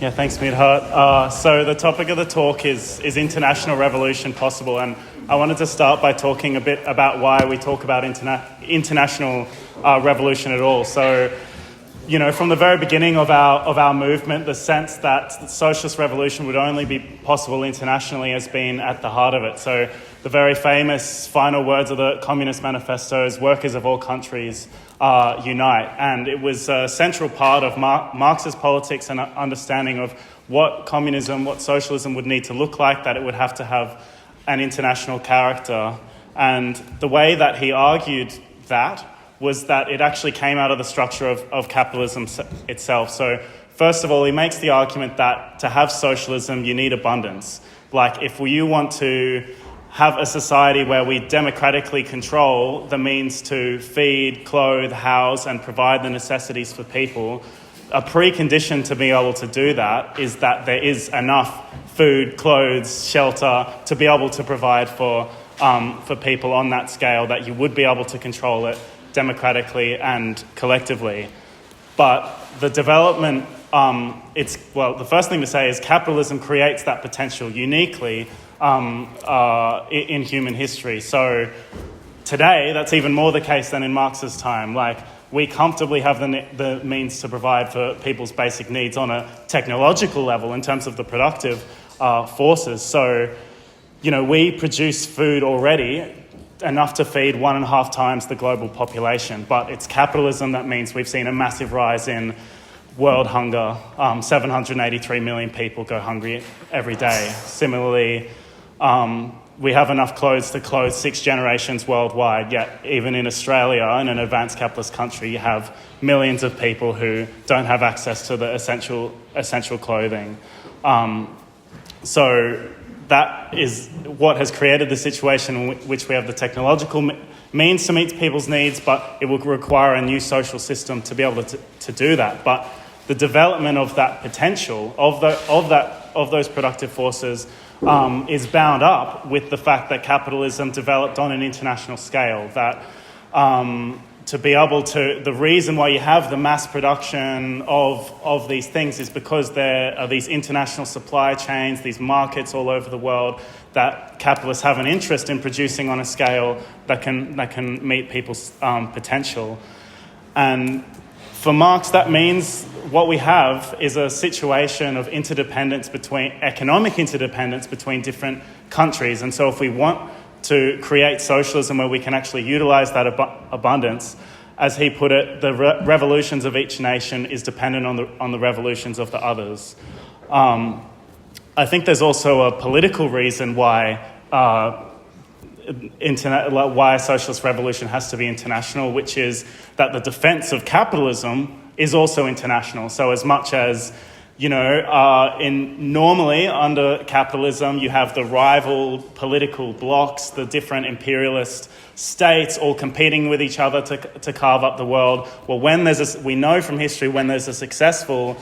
Yeah, thanks, Midhart. So the topic of the talk is international revolution possible? And I wanted to start by talking a bit about why we talk about international revolution at all. So, you know, from the very beginning of our movement, the sense that the socialist revolution would only be possible internationally has been at the heart of it. So the very famous final words of the Communist Manifesto is "workers of all countries unite." And it was a central part of Marxist politics and understanding of what communism, what socialism would need to look like, that it would have to have an international character. And the way that he argued that was that it actually came out of the structure of capitalism itself. So first of all, he makes the argument that to have socialism, you need abundance. Like if you want to have a society where we democratically control the means to feed, clothe, house, and provide the necessities for people, a precondition to be able to do that is that there is enough food, clothes, shelter to be able to provide for people on that scale, that you would be able to control it democratically and collectively. But the development, the first thing to say is capitalism creates that potential uniquely in human history. So today, that's even more the case than in Marx's time. Like, we comfortably have the means to provide for people's basic needs on a technological level in terms of the productive forces. So, you know, we produce food already enough to feed 1.5 times the global population. But it's capitalism that means we've seen a massive rise in world hunger. 783 million people go hungry every day. Similarly, we have enough clothes to clothe 6 generations worldwide, yet even in Australia, in an advanced capitalist country, you have millions of people who don't have access to the essential clothing. So that is what has created the situation in which we have the technological means to meet people's needs, but it will require a new social system to be able to do that. But the development of that potential, of those productive forces, is bound up with the fact that capitalism developed on an international scale. That to be able to, the reason why you have the mass production of these things is because there are these international supply chains, these markets all over the world that capitalists have an interest in producing on a scale that can meet people's potential. And for Marx, that means what we have is a situation of economic interdependence between different countries. And so if we want to create socialism where we can actually utilize that abundance, as he put it, the revolutions of each nation is dependent on the revolutions of the others. I think there's also a political reason why a socialist revolution has to be international, which is that the defense of capitalism is also international. So as much as, you know, normally under capitalism, you have the rival political blocs, the different imperialist states all competing with each other to carve up the world. Well, we know from history, when there's a successful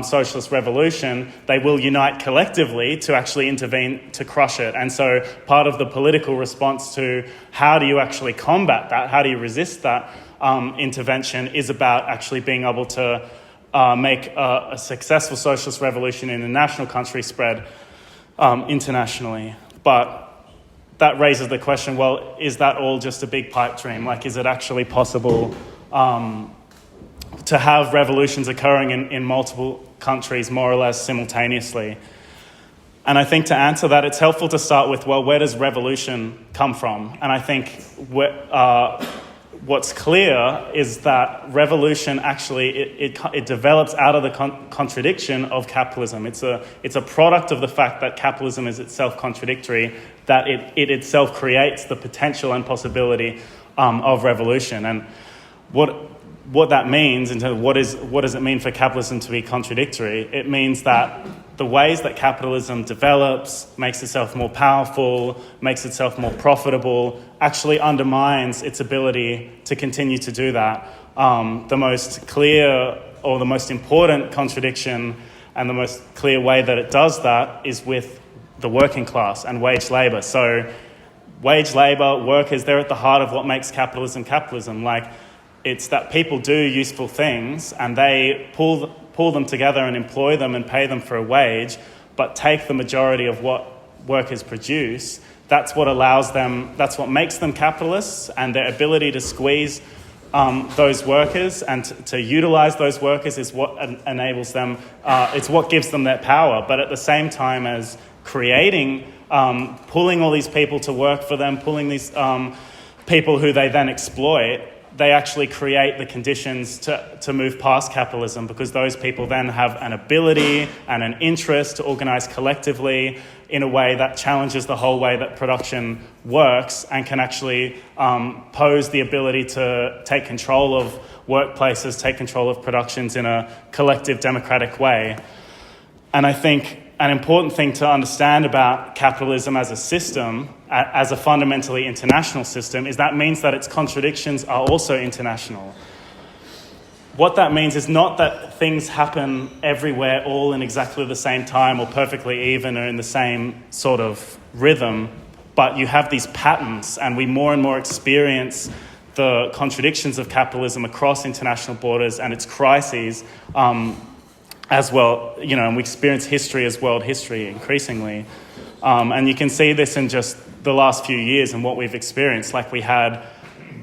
socialist revolution, they will unite collectively to actually intervene to crush it. And so part of the political response to how do you actually combat that, how do you resist that intervention, is about actually being able to make a successful socialist revolution in a national country spread internationally. But that raises the question, well, is that all just a big pipe dream? Like, is it actually possible to have revolutions occurring in multiple countries more or less simultaneously? And I think to answer that, it's helpful to start with, well, where does revolution come from? And I think what's clear is that revolution actually, it develops out of the contradiction of capitalism. It's a product of the fact that capitalism is itself contradictory, that it itself creates the potential and possibility of revolution. And what that means in terms of what does it mean for capitalism to be contradictory? It means that the ways that capitalism develops, makes itself more powerful, makes itself more profitable, actually undermines its ability to continue to do that. The most clear or the most important contradiction and the most clear way that it does that is with the working class and wage labour. So wage labour, workers, they're at the heart of what makes capitalism capitalism. Like, it's that people do useful things and they pull pull them together and employ them and pay them for a wage, but take the majority of what workers produce, that's what allows them, that's what makes them capitalists, and their ability to squeeze those workers and to utilize those workers is what enables them, it's what gives them that power. But at the same time as creating, pulling all these people to work for them, pulling these people who they then exploit, they actually create the conditions to move past capitalism, because those people then have an ability and an interest to organise collectively in a way that challenges the whole way that production works, and can actually pose the ability to take control of workplaces, take control of productions in a collective democratic way. And I think an important thing to understand about capitalism as a system, as a fundamentally international system, is that means that its contradictions are also international. What that means is not that things happen everywhere all in exactly the same time or perfectly even or in the same sort of rhythm, but you have these patterns, and we more and more experience the contradictions of capitalism across international borders and its crises as well, and we experience history as world history increasingly. And you can see this in just the last few years and what we've experienced. Like, we had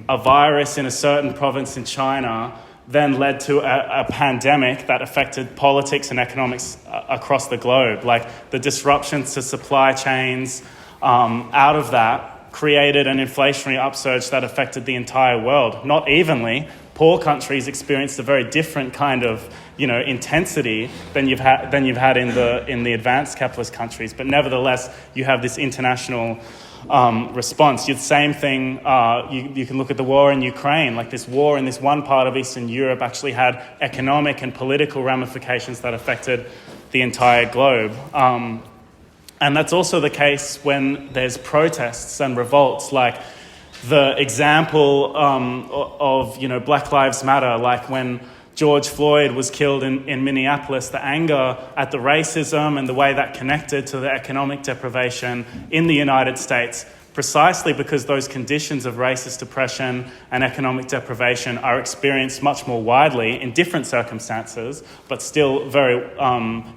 a virus in a certain province in China, then led to a pandemic that affected politics and economics across the globe. Like, the disruptions to supply chains out of that created an inflationary upsurge that affected the entire world. Not evenly. Poor countries experienced a very different kind of intensity than you've had in the advanced capitalist countries, but nevertheless you have this international response. The same thing, you can look at the war in Ukraine. Like, this war in this one part of Eastern Europe actually had economic and political ramifications that affected the entire globe. And that's also the case when there's protests and revolts, like the example of Black Lives Matter, like when George Floyd was killed in Minneapolis, the anger at the racism and the way that connected to the economic deprivation in the United States, precisely because those conditions of racist oppression and economic deprivation are experienced much more widely in different circumstances, but still very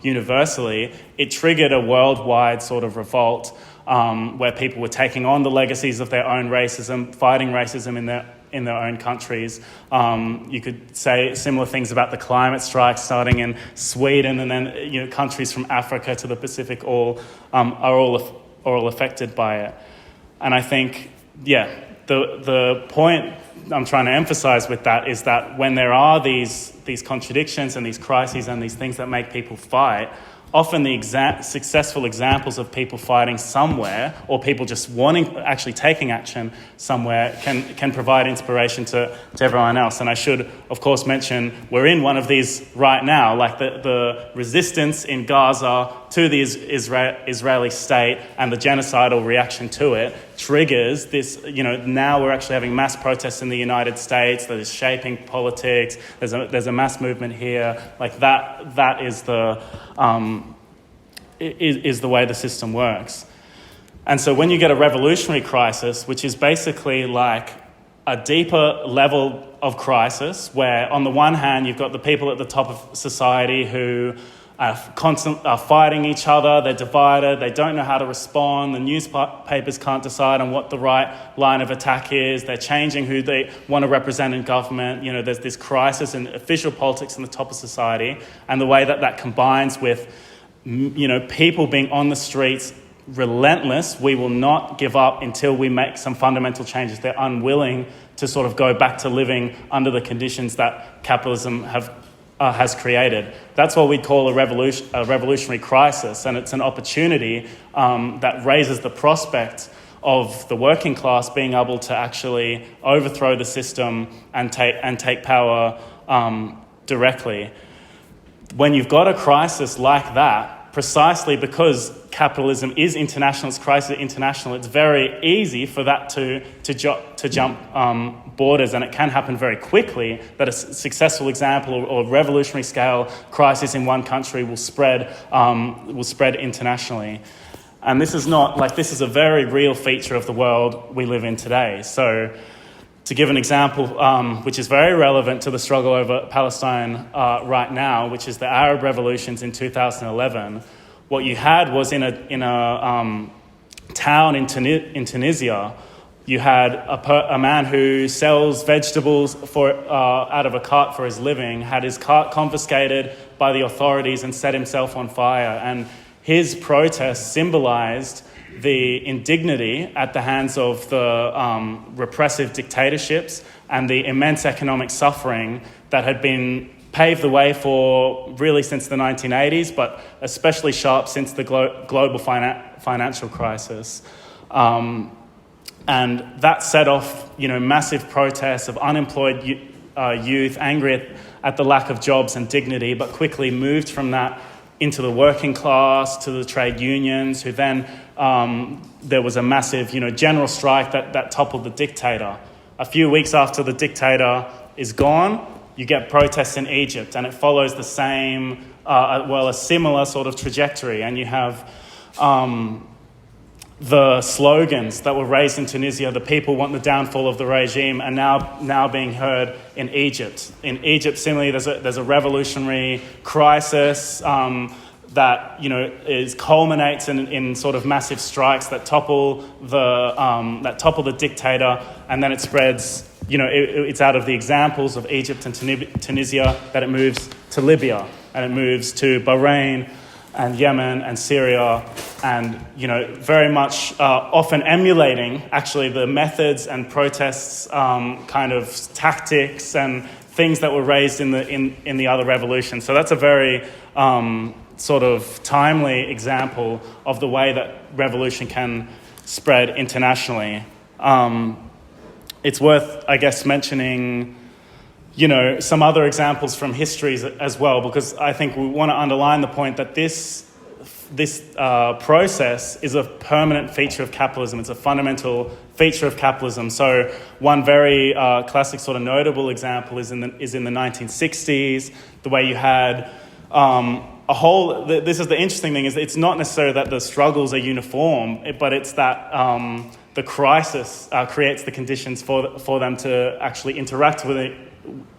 universally. It triggered a worldwide sort of revolt where people were taking on the legacies of their own racism, fighting racism in their own countries. You could say similar things about the climate strikes starting in Sweden, and then countries from Africa to the Pacific are all affected by it. And I think, the point I'm trying to emphasize with that is that when there are these contradictions and these crises and these things that make people fight, often the successful examples of people fighting somewhere, or people just actually taking action somewhere, can provide inspiration to everyone else. And I should, of course, mention we're in one of these right now, like the resistance in Gaza to the Israeli state and the genocidal reaction to it triggers this, now we're actually having mass protests in the United States that is shaping politics. There's a mass movement here. Like that is the way the system works. And so when you get a revolutionary crisis, which is basically like a deeper level of crisis, where on the one hand you've got the people at the top of society who are fighting each other, they're divided, they don't know how to respond, the newspapers can't decide on what the right line of attack is, they're changing who they want to represent in government, there's this crisis in official politics in the top of society, and the way that combines with people being on the streets, relentless, we will not give up until we make some fundamental changes. They're unwilling to sort of go back to living under the conditions that capitalism has created. That's what we call a revolutionary crisis, and it's an opportunity that raises the prospect of the working class being able to actually overthrow the system and take power directly. When you've got a crisis like that, precisely because capitalism is international, its crisis is international, it's very easy for that to jump borders, and it can happen very quickly that a successful example or revolutionary scale crisis in one country will spread internationally. And this is a very real feature of the world we live in today. So To give an example, which is very relevant to the struggle over Palestine right now, which is the Arab revolutions in 2011, what you had was in a town in Tunisia, you had a man who sells vegetables out of a cart for his living, had his cart confiscated by the authorities and set himself on fire. And his protest symbolized the indignity at the hands of the repressive dictatorships and the immense economic suffering that had been paved the way for really since the 1980s, but especially sharp since the global financial crisis. And that set off, massive protests of unemployed youth, angry at the lack of jobs and dignity, but quickly moved from that into the working class, to the trade unions, who then, there was a massive, general strike that toppled the dictator. A few weeks after the dictator is gone, you get protests in Egypt, and it follows the same, a similar sort of trajectory. And you have the slogans that were raised in Tunisia, the people want the downfall of the regime, and now being heard in Egypt. In Egypt, similarly, there's a revolutionary crisis that culminates in sort of massive strikes that topple the dictator, and then it spreads. It's out of the examples of Egypt and Tunisia that it moves to Libya, and it moves to Bahrain and Yemen and Syria, and very much often emulating actually the methods and protests, kind of tactics and things that were raised in the other revolutions. So that's a very sort of timely example of the way that revolution can spread internationally. It's worth, I guess, mentioning some other examples from history as well, because I think we want to underline the point that this process is a permanent feature of capitalism. It's a fundamental feature of capitalism. So one very classic sort of notable example is in the 1960s, the way you had this is the interesting thing, is it's not necessarily that the struggles are uniform, but it's that the crisis creates the conditions for them to actually interact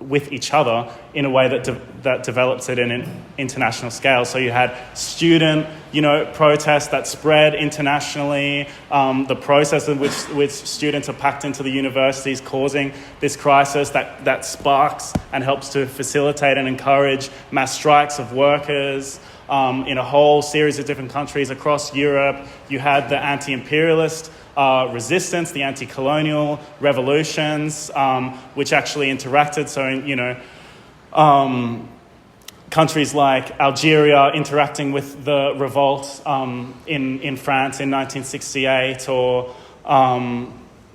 with each other in a way that develops it in an international scale. So you had student, protests that spread internationally, the process in which students are packed into the universities causing this crisis that sparks and helps to facilitate and encourage mass strikes of workers in a whole series of different countries across Europe. You had the anti-imperialist resistance, the anti-colonial revolutions, which actually interacted. So, countries like Algeria interacting with the revolt in France in 1968, or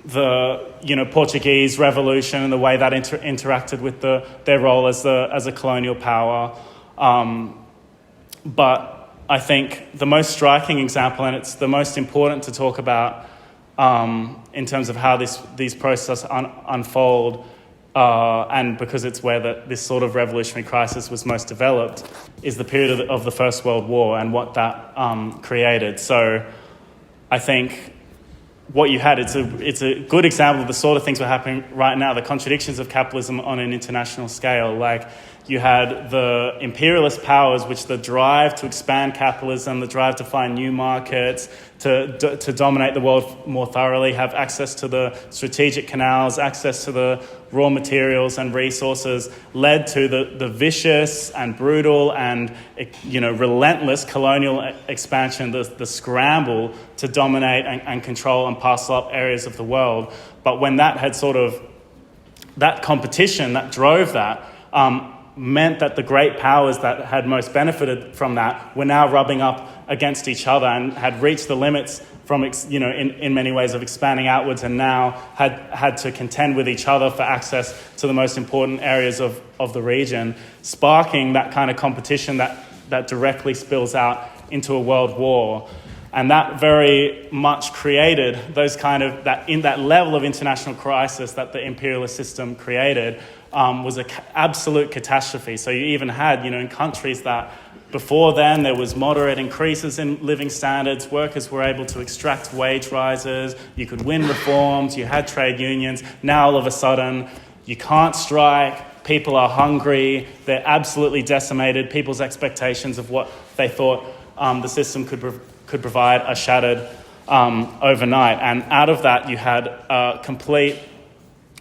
the Portuguese Revolution and the way that interacted with their role as a colonial power. But I think the most striking example, and it's the most important to talk about in terms of how these processes unfold, and because it's where this sort of revolutionary crisis was most developed, is the period of the First World War and what that created. So I think what you had, it's a good example of the sort of things that are happening right now, the contradictions of capitalism on an international scale. Like, you had the imperialist powers, which the drive to expand capitalism, the drive to find new markets, to dominate the world more thoroughly, have access to the strategic canals, access to the raw materials and resources, led to the vicious and brutal and relentless colonial expansion, the scramble to dominate and control and parcel up areas of the world. But when that had that competition that drove that, meant that the great powers that had most benefited from that were now rubbing up against each other and had reached the limits from, in many ways of expanding outwards, and now had to contend with each other for access to the most important areas of the region, sparking that kind of competition that directly spills out into a world war. And that very much created those that level of international crisis that the imperialist system created was an absolute catastrophe. So you even had, in countries that before then there was moderate increases in living standards, workers were able to extract wage rises, you could win reforms, you had trade unions. Now all of a sudden you can't strike, people are hungry, they're absolutely decimated, people's expectations of what they thought the system could provide are shattered overnight. And out of that you had a complete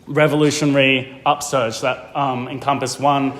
revolutionary upsurge that encompassed one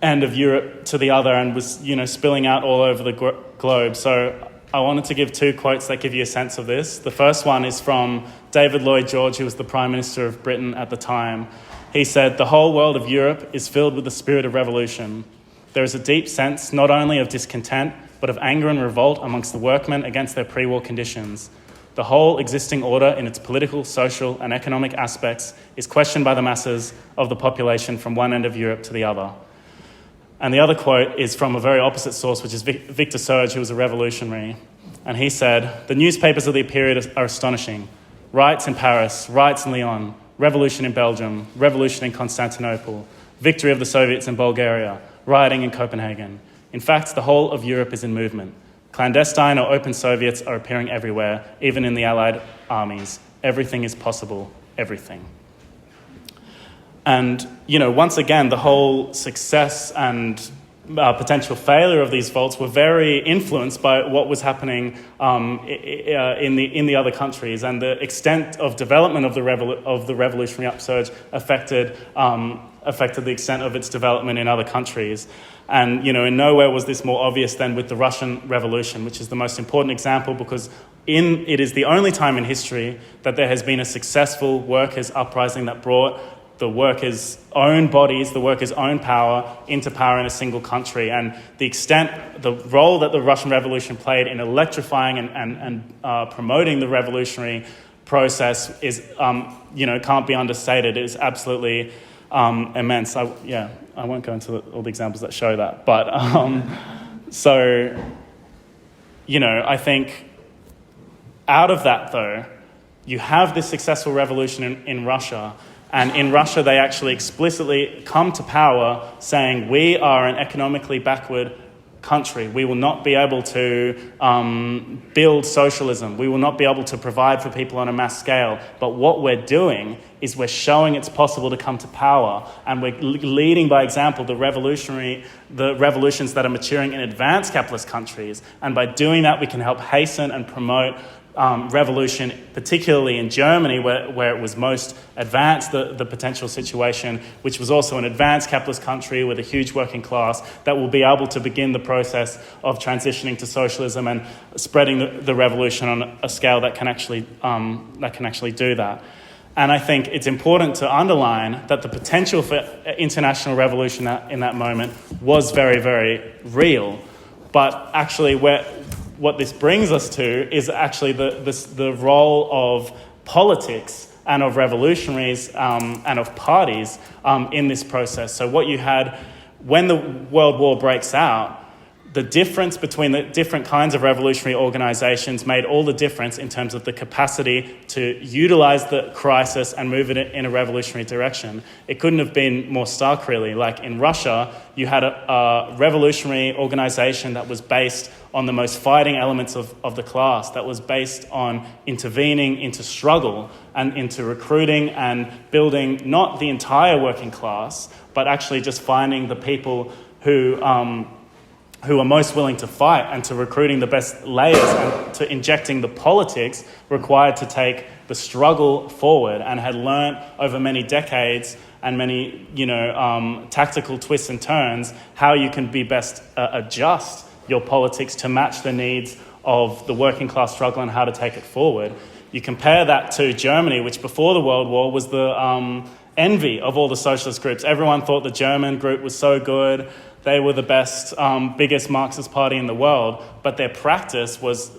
end of Europe to the other and was, spilling out all over the globe. So I wanted to give two quotes that give you a sense of this. The first one is from David Lloyd George, who was the Prime Minister of Britain at the time. He said, "The whole world of Europe is filled with the spirit of revolution. There is a deep sense not only of discontent, but of anger and revolt amongst the workmen against their pre-war conditions. The whole existing order in its political, social and economic aspects is questioned by the masses of the population from one end of Europe to the other." And the other quote is from a very opposite source, which is Victor Serge, who was a revolutionary. And he said, "The newspapers of the period are astonishing. Riots in Paris, riots in Lyon, revolution in Belgium, revolution in Constantinople, victory of the Soviets in Bulgaria, rioting in Copenhagen. In fact, the whole of Europe is in movement. Clandestine or open Soviets are appearing everywhere, even in the Allied armies. Everything is possible, everything." And, once again, the whole success and potential failure of these vaults were very influenced by what was happening in the other countries, and the extent of development of the revolutionary upsurge affected the extent of its development in other countries. And, in nowhere was this more obvious than with the Russian Revolution, which is the most important example because it is the only time in history that there has been a successful workers' uprising that brought the workers' own bodies, the workers' own power into power in a single country. And the role that the Russian Revolution played in electrifying and promoting the revolutionary process is, can't be understated. It is absolutely immense. I won't go into all the examples that show that. But I think out of that, though, you have this successful revolution in Russia. And in Russia, they actually explicitly come to power saying, we are an economically backward country. We will not be able to build socialism. We will not be able to provide for people on a mass scale. But what we're doing is we're showing it's possible to come to power. And we're leading by example the revolutions that are maturing in advanced capitalist countries. And by doing that, we can help hasten and promote revolution, particularly in Germany, where it was most advanced, the potential situation, which was also an advanced capitalist country with a huge working class that will be able to begin the process of transitioning to socialism and spreading the revolution on a scale that can actually do that. And I think it's important to underline that the potential for international revolution in that moment was very, very real. But actually, what this brings us to is actually the role of politics and of revolutionaries and of parties in this process. So what you had when the World War breaks out, the difference between the different kinds of revolutionary organizations made all the difference in terms of the capacity to utilize the crisis and move it in a revolutionary direction. It couldn't have been more stark, really. Like in Russia, you had a revolutionary organization that was based on the most fighting elements of the class, that was based on intervening into struggle and into recruiting and building not the entire working class, but actually just finding the people who are most willing to fight and to recruiting the best layers and to injecting the politics required to take the struggle forward, and had learnt over many decades and many, tactical twists and turns how you can be best adjust your politics to match the needs of the working class struggle and how to take it forward. You compare that to Germany, which before the World War was the envy of all the socialist groups. Everyone thought the German group was so good. They were the best, biggest Marxist party in the world, but their practice was,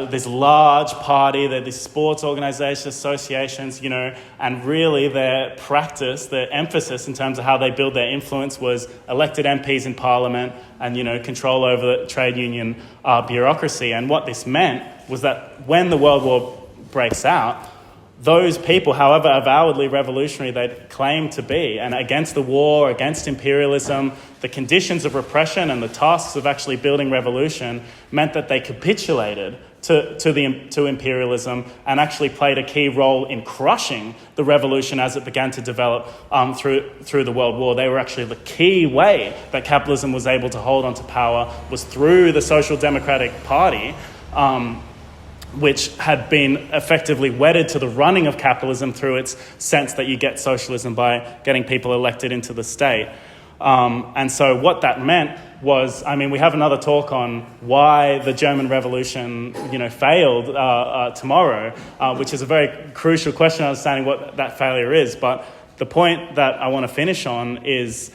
this large party, these sports organizations, associations, and really their practice, their emphasis in terms of how they build their influence was elected MPs in Parliament and, control over the trade union bureaucracy. And what this meant was that when the World War breaks out, those people, however avowedly revolutionary they'd claimed to be, and against the war, against imperialism, the conditions of repression and the tasks of actually building revolution meant that they capitulated to imperialism and actually played a key role in crushing the revolution as it began to develop through the World War. They were actually the key way that capitalism was able to hold onto power was through the Social Democratic Party, which had been effectively wedded to the running of capitalism through its sense that you get socialism by getting people elected into the state. And so what that meant was, we have another talk on why the German Revolution, failed tomorrow, which is a very crucial question, understanding what that failure is. But the point that I want to finish on is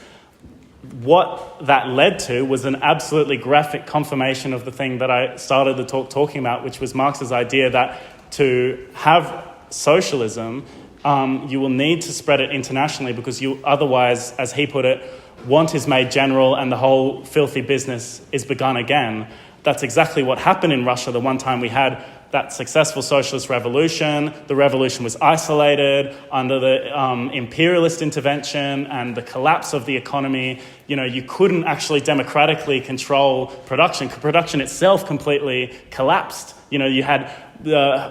what that led to was an absolutely graphic confirmation of the thing that I started the talk talking about, which was Marx's idea that to have socialism, you will need to spread it internationally because you otherwise, as he put it, want is made general and the whole filthy business is begun again. That's exactly what happened in Russia the one time we had that successful socialist revolution. The revolution was isolated under the imperialist intervention and the collapse of the economy. You couldn't actually democratically control production. Production itself completely collapsed. You had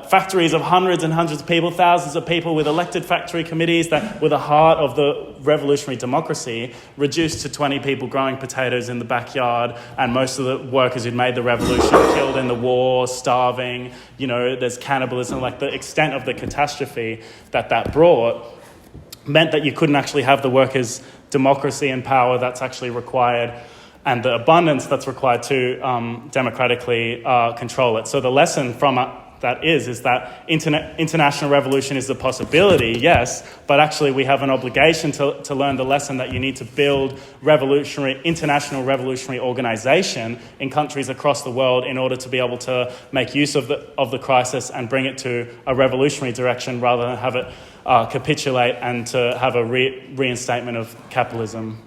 factories of hundreds and hundreds of people, thousands of people with elected factory committees that were the heart of the revolutionary democracy, reduced to 20 people growing potatoes in the backyard, and most of the workers who'd made the revolution killed in the war, starving. There's cannibalism. Like, the extent of the catastrophe that brought meant that you couldn't actually have the workers' democracy and power that's actually required and the abundance that's required to democratically control it. So the lesson from that is that international revolution is a possibility, yes, but actually we have an obligation to learn the lesson that you need to build international revolutionary organization in countries across the world in order to be able to make use of the crisis and bring it to a revolutionary direction rather than have it capitulate and to have a reinstatement of capitalism.